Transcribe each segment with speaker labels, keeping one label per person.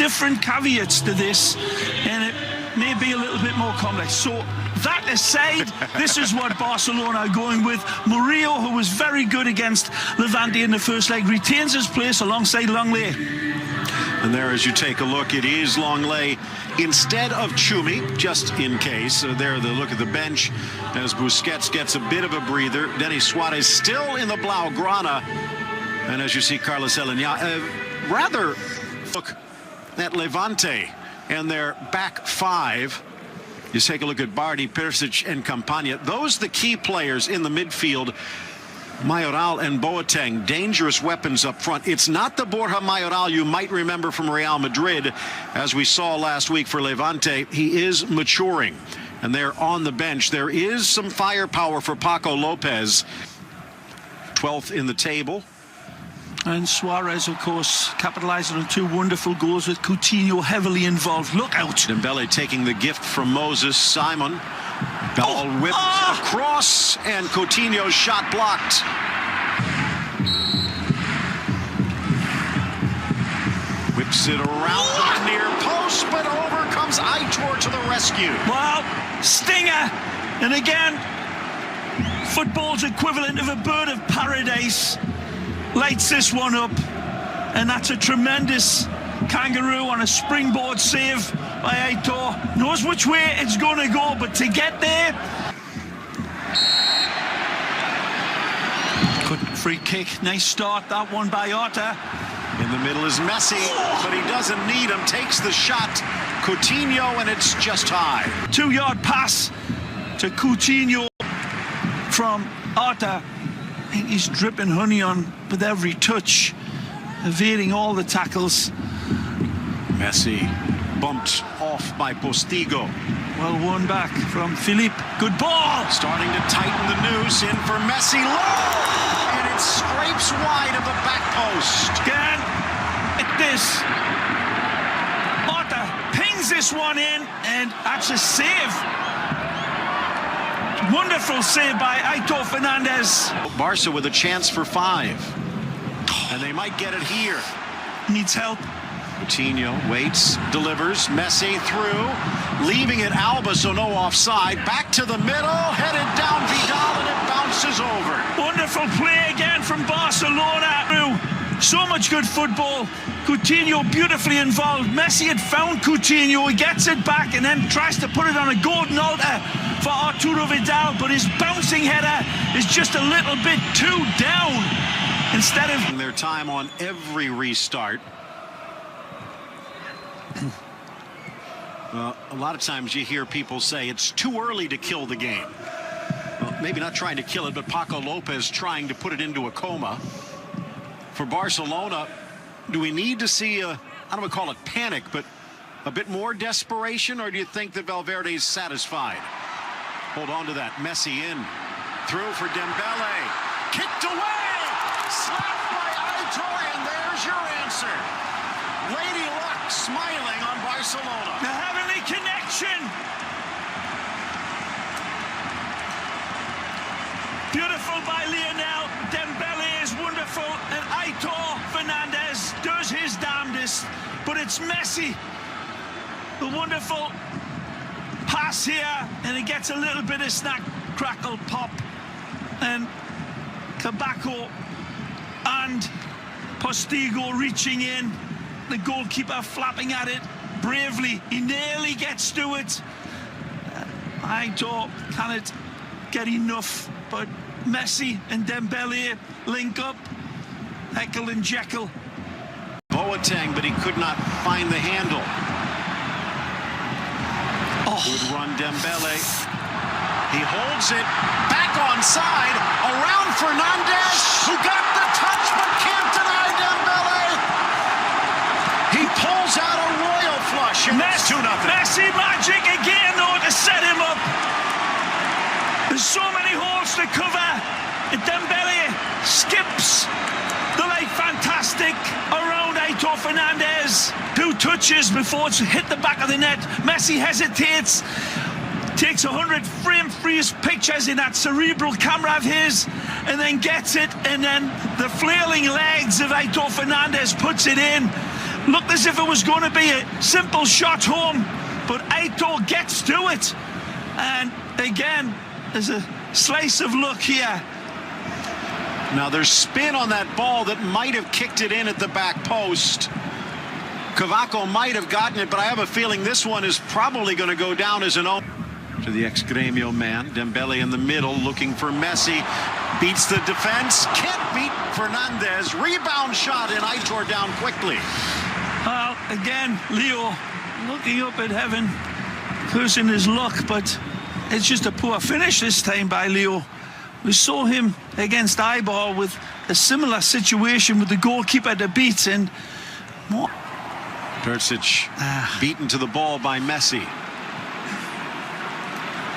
Speaker 1: different caveats to this, and it may be a little bit more complex. So that aside, this is what Barcelona are going with. Murillo, who was very good against Levante in the first leg, retains his place alongside Longley.
Speaker 2: And there, as you take a look, it is Longley instead of Chumi, just in case. There, the look at the bench as Busquets gets a bit of a breather. Denis Suarez still in the Blaugrana. And as you see, Carlos Elena, rather look at Levante and their back five. You take a look at Bardi, Perisic, and Campagna. Those the key players in the midfield. Mayoral and Boateng, dangerous weapons up front. It's not the Borja Mayoral you might remember from Real Madrid, as we saw last week for Levante. He is maturing, and they're on the bench. There is some firepower for Paco Lopez, 12th in the table.
Speaker 1: And Suarez, of course, capitalizing on two wonderful goals with Coutinho heavily involved. Look out.
Speaker 2: Dembele taking the gift from Moses Simon. Ball whipped across, and Coutinho's shot blocked. Whips it around the near post, but over comes Aitor to the rescue.
Speaker 1: Wow, stinger. And again, football's equivalent of a bird of paradise. Lights this one up, and that's a tremendous kangaroo on a springboard save by Aitor. Knows which way it's going to go, but to get there, good free kick. Nice start, that one by Arta.
Speaker 2: In the middle is Messi, but he doesn't need him. Takes the shot, Coutinho, and it's just high.
Speaker 1: 2-yard pass to Coutinho from Arta. I think he's dripping honey on with every touch, evading all the tackles.
Speaker 2: Messi bumped off by Postigo.
Speaker 1: Well won back from Philippe. Good ball.
Speaker 2: Starting to tighten the noose. In for Messi. Low! And it scrapes wide of the back post.
Speaker 1: Again, at this. Arta pings this one in, and that's a save. Wonderful save by Aitor Fernandez.
Speaker 2: Barca with a chance for 5. And they might get it here.
Speaker 1: Needs help.
Speaker 2: Coutinho waits, delivers, Messi through, leaving it Alba, so no offside. Back to the middle, headed down Vidal, and it bounces over.
Speaker 1: Wonderful play again from Barcelona. So much good football. Coutinho beautifully involved. Messi had found Coutinho, he gets it back and then tries to put it on a golden altar for Arturo Vidal, but his bouncing header is just a little bit too down. Instead of
Speaker 2: their time on every restart. Well, a lot of times you hear people say it's too early to kill the game. Well, maybe not trying to kill it, but Paco Lopez trying to put it into a coma. For Barcelona, do we need to see I don't want to call it panic, but a bit more desperation, or do you think that Valverde is satisfied? Hold on to that. Messi in. Through for Dembele. Kicked away! Slapped by Aitor, and there's your answer. Lady Luck smiling on Barcelona.
Speaker 1: The heavenly connection. Beautiful by Lionel. Dembele is wonderful, and Aitor Fernandez does his damnedest. But it's Messi. The wonderful pass here, and it gets a little bit of snack, crackle, pop. And Cabaco and Postigo reaching in. The goalkeeper flapping at it bravely. He nearly gets to it. Aitor cannot get enough, but Messi and Dembele link up. Heckle and Jekyll.
Speaker 2: Boateng, but he could not find the handle. Good run, Dembele. He holds it back onside, around Fernandez, who got the touch but can't deny Dembele. He pulls out a royal flush, and it's 2-0.
Speaker 1: Messi magic again, though, to set him up. There's so many holes to cover. And Dembele skips the like fantastic around Aitor Fernandez. 2 touches before it's hit the back of the net. Messi hesitates. Takes 100 frame-freeze pictures in that cerebral camera of his, and then gets it, and then the flailing legs of Aitor Fernandez puts it in. Looked as if it was going to be a simple shot home, but Aitor gets to it. And again, there's a slice of luck here.
Speaker 2: Now there's spin on that ball that might have kicked it in at the back post. Cavaco might have gotten it, but I have a feeling this one is probably going to go down as an own. To the ex-Gremio man, Dembele in the middle looking for Messi. Beats the defense, can't beat Fernandez. Rebound shot and Aitor down quickly.
Speaker 1: Well, again, Leo looking up at heaven, cursing his luck, but it's just a poor finish this time by Leo. We saw him against Eibar with a similar situation with the goalkeeper to beat, and more.
Speaker 2: Persic beaten to the ball by Messi.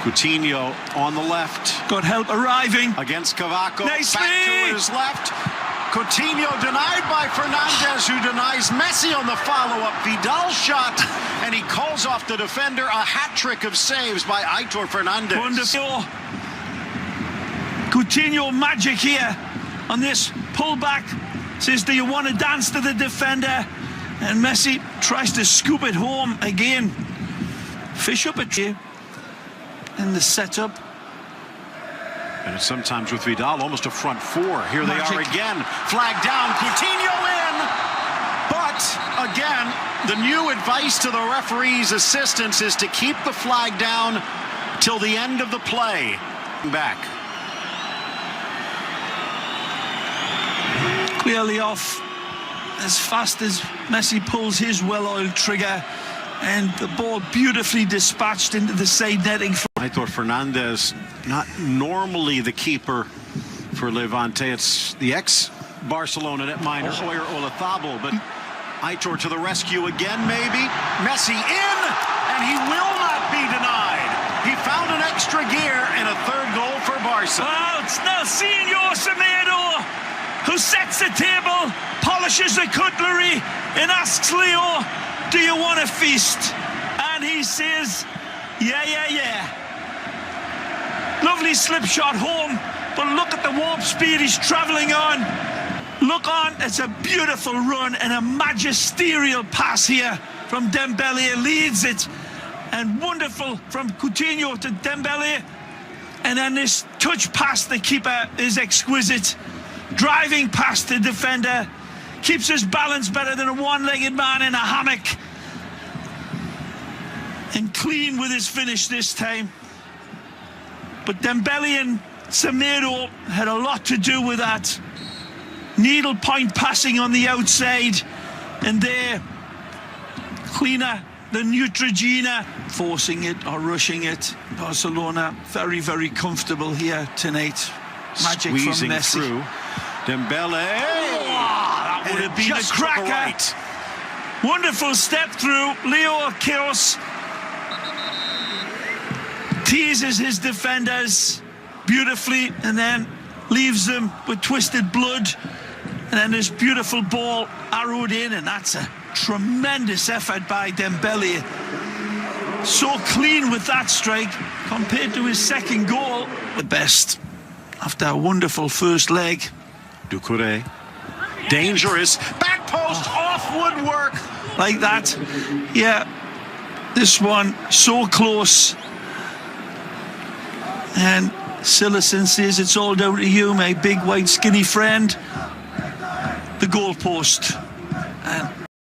Speaker 2: Coutinho on the left.
Speaker 1: Got help arriving.
Speaker 2: Against Cavaco.
Speaker 1: Nicely.
Speaker 2: Back to his left. Coutinho denied by Fernandez, who denies Messi on the follow-up. Vidal shot, and he calls off the defender. A hat-trick of saves by Aitor Fernandez.
Speaker 1: Wonderful. Coutinho magic here on this pullback. Says, do you want to dance to the defender? And Messi tries to scoop it home again. Fish up a tree in the setup.
Speaker 2: And sometimes with Vidal, almost a front four. Here they
Speaker 1: Magic.
Speaker 2: are again. Flag down, Coutinho in. But again, the new advice to the referee's assistants is to keep the flag down till the end of the play. Back.
Speaker 1: Clearly off as fast as Messi pulls his well-oiled trigger, and the ball beautifully dispatched into the side netting.
Speaker 2: Aitor Fernandez, not normally the keeper for Levante. It's the ex-Barcelona netminder, Oyer Olazabal, but Aitor to the rescue again, maybe. Messi in, and he will not be denied. He found an extra gear and a third goal for Barca.
Speaker 1: Well, it's now Senor Semedo who sets the table, polishes the cutlery, and asks Leo, do you want a feast? And he says, yeah. Lovely slip shot home, but look at the warp speed he's travelling on. Look on, it's a beautiful run and a magisterial pass here from Dembele. Leads it, and wonderful from Coutinho to Dembele. And then this touch past the keeper is exquisite. Driving past the defender, keeps his balance better than a one-legged man in a hammock. And clean with his finish this time. But Dembele and Semedo had a lot to do with that. Needle point passing on the outside, and there, cleaner than Neutrogena, forcing it or rushing it. Barcelona very, very comfortable here tonight. Magic
Speaker 2: Squeezing
Speaker 1: from Messi.
Speaker 2: Through. Dembele.
Speaker 1: That would have been a cracker.
Speaker 2: Right.
Speaker 1: Wonderful step through. Leo Chaos teases his defenders beautifully and then leaves them with twisted blood. And then this beautiful ball arrowed in, and that's a tremendous effort by Dembele. So clean with that strike compared to his second goal. The best after a wonderful first leg.
Speaker 2: Doucouré. Dangerous. Back post off woodwork.
Speaker 1: Like that. Yeah. This one so close. And Silicon says, it's all down to you, my big white skinny friend. The goalpost. And